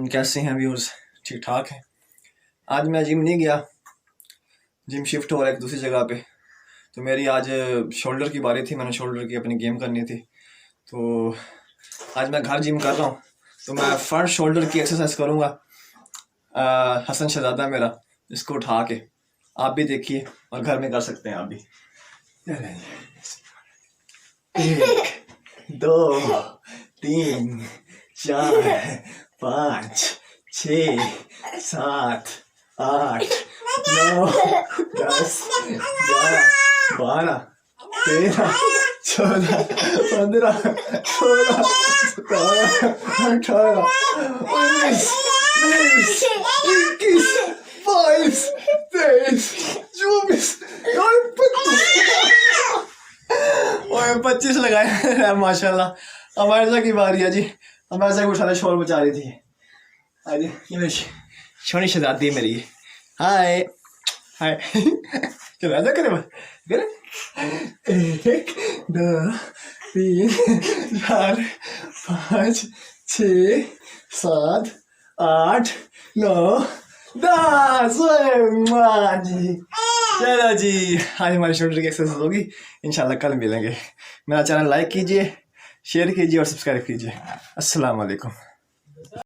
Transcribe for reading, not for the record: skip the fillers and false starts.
कैसे हैं व्यूअर्स? ठीक ठाक है। आज मैं जिम नहीं गया, जिम शिफ्ट हो रहा है एक दूसरी जगह पे। तो मेरी आज शोल्डर की बारी थी, मैंने शोल्डर की अपनी गेम करनी थी। तो आज मैं घर जिम कर रहा हूँ। तो मैं फ्रंट शोल्डर की एक्सरसाइज करूँगा। हसन शहजादा मेरा, इसको उठा के आप भी देखिए और घर में कर सकते हैं आप भी। 1 2 3 4 5 6 7 8 9 10 11 12 13 14 15 16 17 18 19 20 21 22 23 24 25 लगाए माशाल्लाह। हमारे साथ की बारी है जी। हमारे साथ उठाने शोर मचा रही थी। अरे ये मेरी सोनी शहजादी है मेरी। हाय हाय चलो ऐसा करे करे। 1 2 3 4 5 6 7 8 9 10 जी। चलो जी, आज हमारी शोल्डर की एक्सरसाइज होगी। इंशाल्लाह कल मिलेंगे। मेरा चैनल लाइक कीजिए, शेयर कीजिए और सब्सक्राइब कीजिए। अस्सलाम वालेकुम।